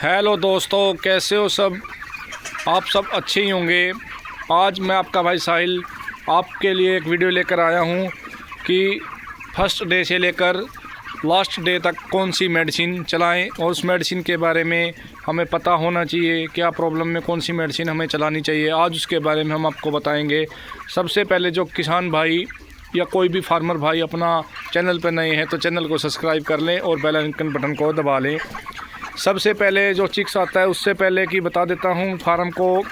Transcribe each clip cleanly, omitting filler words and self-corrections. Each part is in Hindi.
हेलो दोस्तों, कैसे हो सब। आप सब अच्छे ही होंगे। आज मैं आपका भाई साहिल आपके लिए एक वीडियो लेकर आया हूं कि फर्स्ट डे से लेकर लास्ट डे तक कौन सी मेडिसिन चलाएं और उस मेडिसिन के बारे में हमें पता होना चाहिए, क्या प्रॉब्लम में कौन सी मेडिसिन हमें चलानी चाहिए। आज उसके बारे में हम आपको बताएंगे। सबसे पहले जो किसान भाई या कोई भी फार्मर भाई अपना चैनल पर नए हैं तो चैनल को सब्सक्राइब कर लें और बेल आइकन बटन को दबा लें। सबसे पहले जो चिक्स आता है उससे पहले कि बता देता हूँ फार्म को,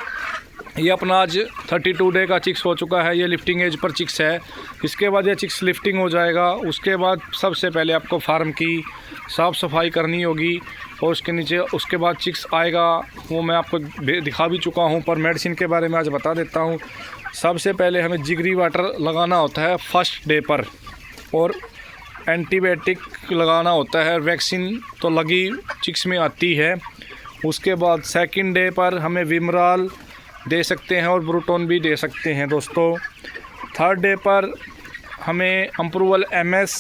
ये अपना आज 32 डे का चिक्स हो चुका है। ये लिफ्टिंग एज पर चिक्स है। इसके बाद ये चिक्स लिफ्टिंग हो जाएगा। उसके बाद सबसे पहले आपको फार्म की साफ़ सफाई करनी होगी और उसके नीचे उसके बाद चिक्स आएगा, वो मैं आपको दिखा भी चुका हूँ। पर मेडिसिन के बारे में आज बता देता हूँ। सबसे पहले हमें जिगरी वाटर लगाना होता है फर्स्ट डे पर और एंटीबायोटिक लगाना होता है। वैक्सीन तो लगी चिक्स में आती है। उसके बाद सेकंड डे पर हमें विमराल दे सकते हैं और ब्रूटोन भी दे सकते हैं दोस्तों। थर्ड डे पर हमें अम्प्रूवल एमएस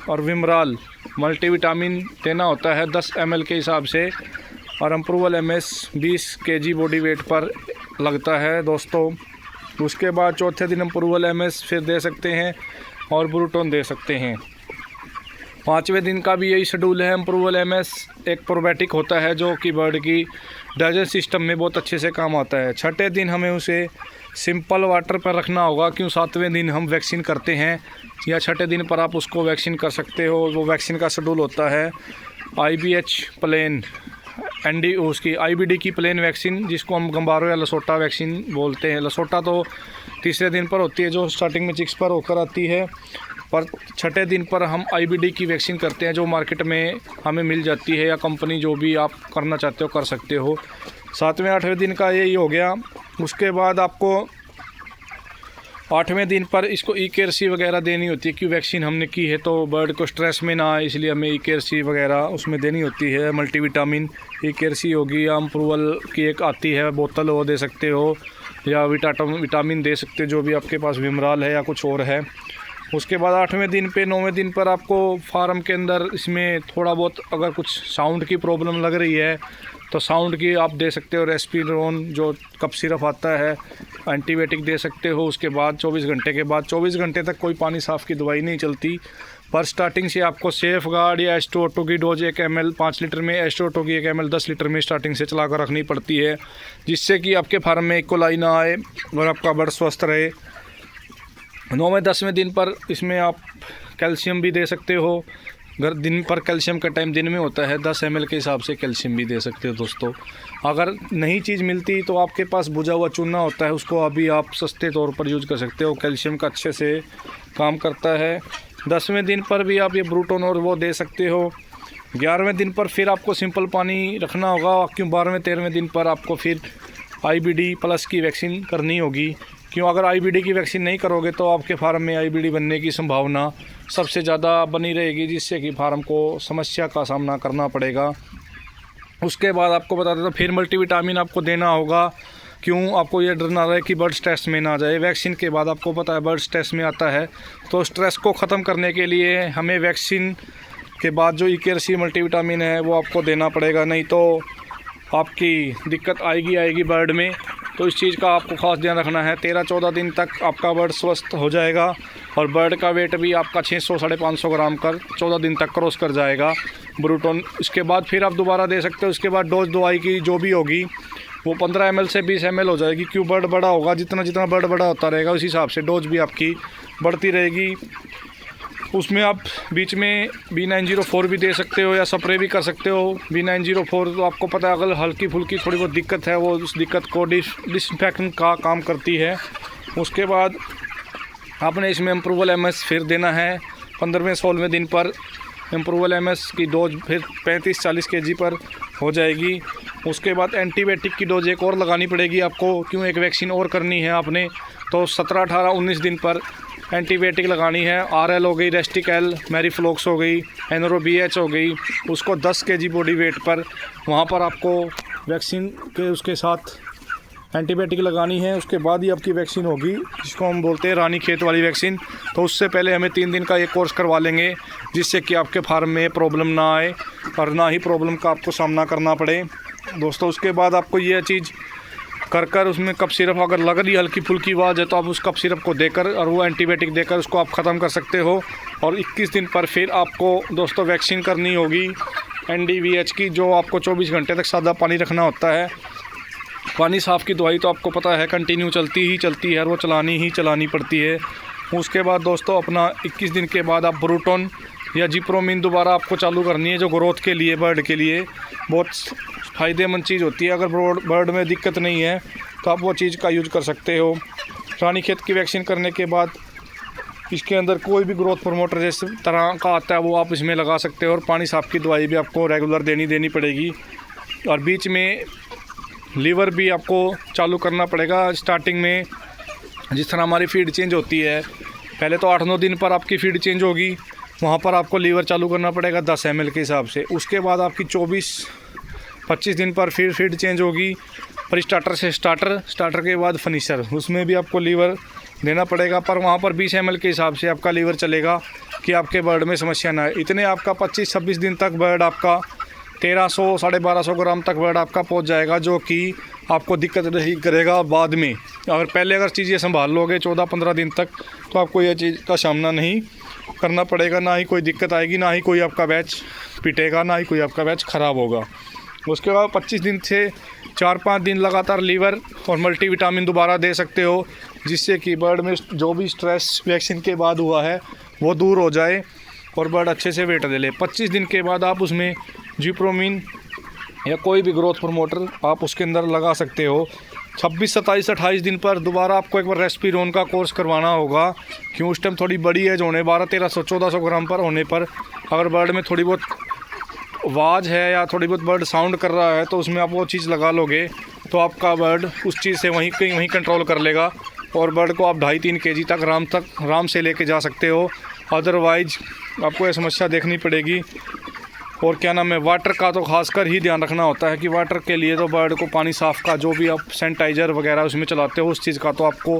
और विमराल मल्टीविटामिन देना होता है 10 ml के हिसाब से, और अम्प्रूवल एमएस 20 kg बॉडी वेट पर लगता है दोस्तों। उसके बाद चौथे दिन अम्प्रूवल एमएस फिर दे सकते हैं और ब्रूटोन दे सकते हैं। पाँचवें दिन का भी यही शेड्यूल है। अम्प्रूवल एमएस एक प्रोबायोटिक होता है जो कि बर्ड की डाइजेशन सिस्टम में बहुत अच्छे से काम आता है। छठे दिन हमें उसे सिंपल वाटर पर रखना होगा, क्यों 7वें दिन हम वैक्सीन करते हैं या छठे दिन पर आप उसको वैक्सीन कर सकते हो। वो वैक्सीन का शेड्यूल होता है IBH प्लेन उसकी IBD की प्लेन वैक्सीन, जिसको हम गंबारो या लसोटा वैक्सीन बोलते हैं। लसोटा तो तीसरे दिन पर होती है जो स्टार्टिंग में चिक्स पर होकर आती है, पर छठे दिन पर हम IBD की वैक्सीन करते हैं जो मार्केट में हमें मिल जाती है, या कंपनी जो भी आप करना चाहते हो कर सकते हो। 7वें 8वें दिन का यही हो गया। उसके बाद आपको 8वें दिन पर इसको EKRC वगैरह देनी होती है, क्योंकि वैक्सीन हमने की है तो बर्ड को स्ट्रेस में ना आए, इसलिए हमें EKRC वगैरह उसमें देनी होती है। मल्टीविटामिन EKRC होगी या अम्प्रूवल की एक आती है बोतल, वो दे सकते हो, या विटामिन दे सकते हो, जो भी आपके पास विमराल है या कुछ और है। उसके बाद 8वें दिन पे 9वें दिन पर आपको फार्म के अंदर इसमें थोड़ा बहुत अगर कुछ साउंड की प्रॉब्लम लग रही है तो साउंड की आप दे सकते हो रेस्पिरोन जो कफ सिरप आता है, एंटीबायोटिक दे सकते हो। उसके बाद 24 घंटे के बाद 24 घंटे तक कोई पानी साफ़ की दवाई नहीं चलती, पर स्टार्टिंग से आपको सेफ गार्ड या एस्टोटो की डोज 1 ml 5 लीटर में, एस्टोटो की 1 ml 10 लीटर में स्टार्टिंग से चला कर रखनी पड़ती है, जिससे कि आपके फार्म में इकोलाई ना आए और आपका बर्ड स्वस्थ रहे। 9वें 10वें दिन पर इसमें आप कैल्शियम भी दे सकते हो। अगर दिन पर कैल्शियम का टाइम दिन में होता है 10 ml के हिसाब से कैल्शियम भी दे सकते हो दोस्तों। अगर नई चीज़ मिलती तो आपके पास बुझा हुआ चूना होता है, उसको अभी आप सस्ते तौर पर यूज़ कर सकते हो। कैल्शियम का अच्छे से काम करता है। 10वें दिन पर भी आप ये ब्रूटोन और वो दे सकते हो। 11वें दिन पर फिर आपको सिंपल पानी रखना होगा, क्यों 12वें 13वें दिन पर आपको फिर IBD प्लस की वैक्सीन करनी होगी। क्यों अगर IBD की वैक्सीन नहीं करोगे तो आपके फार्म में IBD बनने की संभावना सबसे ज़्यादा बनी रहेगी, जिससे कि फार्म को समस्या का सामना करना पड़ेगा। उसके बाद आपको बता देता हूँ फिर मल्टीविटामिन आपको देना होगा। क्यों आपको ये डरना रहे कि बर्ड स्ट्रेस में ना जाए। वैक्सीन के बाद आपको पता है बर्ड स्ट्रेस में आता है, तो स्ट्रेस को ख़त्म करने के लिए हमें वैक्सीन के बाद जो EKRC मल्टीविटामिन है वो आपको देना पड़ेगा, नहीं तो आपकी दिक्कत आएगी बर्ड में। तो इस चीज़ का आपको खास ध्यान रखना है। 13-14 दिन तक आपका बर्ड स्वस्थ हो जाएगा और बर्ड का वेट भी आपका 600-550 ग्राम कर 14 दिन तक क्रॉस कर जाएगा ब्रूटोन। इसके बाद फिर आप दोबारा दे सकते हो। उसके बाद डोज दवाई की जो भी होगी वो 15 ml से 20 ml हो जाएगी, क्यों बर्ड बड़ा होगा, जितना बर्ड बड़ा होता रहेगा उस हिसाब से डोज भी आपकी बढ़ती रहेगी। उसमें आप बीच में B904 भी दे सकते हो या स्प्रे भी कर सकते हो। B904 तो आपको पता है अगर हल्की फुल्की थोड़ी बहुत दिक्कत है वो उस दिक्कत को डिसइंफेक्टेंट का काम करती है। उसके बाद आपने इसमें अम्प्रूवल एमएस फिर देना है 15वें 16वें दिन पर। अम्प्रूवल एमएस की डोज फिर 35-40 kg पर हो जाएगी। उसके बाद एंटीबायोटिक की डोज एक और लगानी पड़ेगी आपको, क्यों एक वैक्सीन और करनी है आपने, तो 17, 18, 19 दिन पर एंटीबायोटिक लगानी है। RL हो गई, रेस्टिकल, मैरीफ्लोक्स हो गई, NRO-BH हो गई, उसको 10 kg बॉडी वेट पर वहाँ पर आपको वैक्सीन के उसके साथ एंटीबायोटिक लगानी है, उसके बाद ही आपकी वैक्सीन होगी, जिसको हम बोलते हैं रानीखेत वाली वैक्सीन। तो उससे पहले हमें 3 दिन का ये कोर्स करवा लेंगे, जिससे कि आपके फार्म में प्रॉब्लम ना आए और ना ही प्रॉब्लम का आपको सामना करना पड़े दोस्तों। उसके बाद आपको ये चीज़ कर उसमें कफ सिरप अगर लग रही हल्की फुल्की आवाज़ है तो आप उस कफ सिरप को देकर और वो एंटीबायोटिक देकर उसको आप ख़त्म कर सकते हो। और 21 दिन पर फिर आपको दोस्तों वैक्सीन करनी होगी NDVH की, जो आपको 24 घंटे तक सादा पानी रखना होता है। पानी साफ़ की दवाई तो आपको पता है कंटिन्यू चलती है और वो चलानी पड़ती है। उसके बाद दोस्तों अपना 21 दिन के बाद आप ब्रूटोन या जिप्रोमिन दोबारा आपको चालू करनी है, जो ग्रोथ के लिए बर्ड के लिए बहुत फ़ायदेमंद चीज़ होती है। अगर बर्ड में दिक्कत नहीं है तो आप वो चीज़ का यूज़ कर सकते हो। रानीखेत की वैक्सीन करने के बाद इसके अंदर कोई भी ग्रोथ प्रमोटर जैसे तरह का आता है वो आप इसमें लगा सकते हो। और पानी साफ़ की दवाई भी आपको रेगुलर देनी पड़ेगी। और बीच में लीवर भी आपको चालू करना पड़ेगा स्टार्टिंग में। जिस तरह हमारी फीड चेंज होती है, पहले तो 8-9 दिन पर आपकी फीड चेंज होगी, वहाँ पर आपको लीवर चालू करना पड़ेगा 10 ml के हिसाब से। उसके बाद आपकी 24-25 दिन पर फिर फीड चेंज होगी, पर स्टार्टर से स्टार्टर के बाद फिनिशर, उसमें भी आपको लीवर देना पड़ेगा, पर वहाँ पर 20 ml के हिसाब से आपका लीवर चलेगा कि आपके बर्ड में समस्या ना आए। इतने आपका 25-26 दिन तक बर्ड आपका 1300-1250 ग्राम तक बर्ड आपका पहुँच जाएगा, जो कि आपको दिक्कत नहीं करेगा बाद में। अगर चीज़ें संभाल लोगे 14-15 दिन तक तो आपको यह चीज़ का सामना नहीं करना पड़ेगा, ना ही कोई दिक्कत आएगी, ना ही कोई आपका बैच पिटेगा, ना ही कोई आपका बैच ख़राब होगा। उसके बाद 25 दिन से 4-5 दिन लगातार लीवर और मल्टीविटामिन दोबारा दे सकते हो, जिससे कि बर्ड में जो भी स्ट्रेस वैक्सीन के बाद हुआ है वो दूर हो जाए और बर्ड अच्छे से वेट दे ले। 25 दिन के बाद आप उसमें जिप्रोमिन या कोई भी ग्रोथ प्रमोटर आप उसके अंदर लगा सकते हो। 26, 27, 28 दिन पर दोबारा आपको एक बार रेस्पिरोन का कोर्स करवाना होगा, क्यों उस टाइम थोड़ी बड़ी एज होने 1200-1300, 1400 ग्राम पर होने पर अगर बर्ड में थोड़ी बहुत आवाज़ है या थोड़ी बहुत बर्ड साउंड कर रहा है तो उसमें आप वो चीज़ लगा लोगे तो आपका बर्ड उस चीज़ से वहीं कंट्रोल कर लेगा और बर्ड को आप 2.5-3 kg तक आराम से लेके जा सकते हो। अदरवाइज आपको ये समस्या देखनी पड़ेगी। और क्या नाम है, वाटर का तो खासकर ही ध्यान रखना होता है कि वाटर के लिए तो बर्ड को पानी साफ़ का जो भी आप सैनिटाइज़र वगैरह उसमें चलाते हो उस चीज़ का तो आपको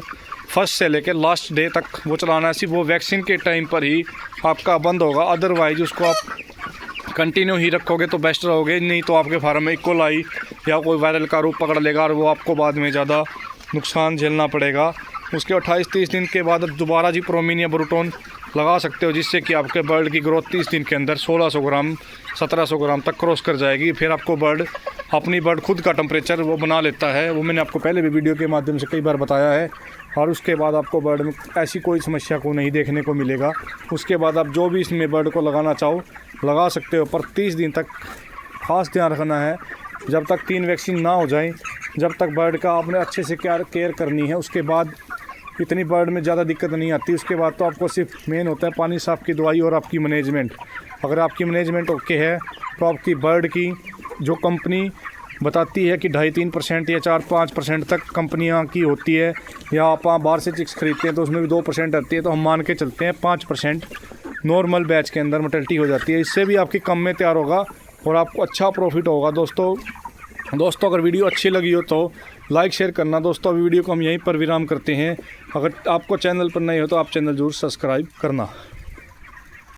फर्स्ट से लेकर लास्ट डे तक वो चलाना है। सिर्फ वो वैक्सीन के टाइम पर ही आपका बंद होगा, अदरवाइज उसको आप कंटिन्यू ही रखोगे तो बेस्ट रहोगे। नहीं तो आपके फार्म में इकोलाई या कोई वायरल का रूप पकड़ लेगा और वो आपको बाद में ज़्यादा नुकसान झेलना पड़ेगा। उसके 28-30 दिन के बाद दोबारा जिप्रोमिन या ब्रूटोन लगा सकते हो, जिससे कि आपके बर्ड की ग्रोथ 30 दिन के अंदर 1600 ग्राम 1700 ग्राम तक क्रॉस कर जाएगी। फिर आपको अपनी बर्ड खुद का टेम्परेचर वो बना लेता है, वो मैंने आपको पहले भी वीडियो के माध्यम से कई बार बताया है। और उसके बाद आपको बर्ड में ऐसी कोई समस्या को नहीं देखने को मिलेगा। उसके बाद आप जो भी इसमें बर्ड को लगाना चाहो लगा सकते हो, पर 30 दिन तक खास ध्यान रखना है, जब तक 3 वैक्सीन ना हो जाए, जब तक बर्ड का आपने अच्छे से केयर करनी है। उसके बाद इतनी बर्ड में ज़्यादा दिक्कत नहीं आती। उसके बाद तो आपको सिर्फ मेन होता है पानी साफ़ की दवाई और आपकी मैनेजमेंट। अगर आपकी मैनेजमेंट ओके है तो आपकी बर्ड की जो कंपनी बताती है कि 2.5-3% या 4-5% तक कंपनियां की होती है, या आप बाहर से चिक्स खरीदते हैं तो उसमें भी 2% आती है, तो हम मान के चलते हैं 5% नॉर्मल बैच के अंदर मोर्टेलिटी हो जाती है। इससे भी आपकी कम में तैयार होगा और आपको अच्छा प्रॉफिट होगा। दोस्तों अगर वीडियो अच्छी लगी हो तो लाइक शेयर करना। दोस्तों अभी वीडियो को हम यहीं पर विराम करते हैं। अगर आपको चैनल पर नहीं हो तो आप चैनल ज़रूर सब्सक्राइब करना।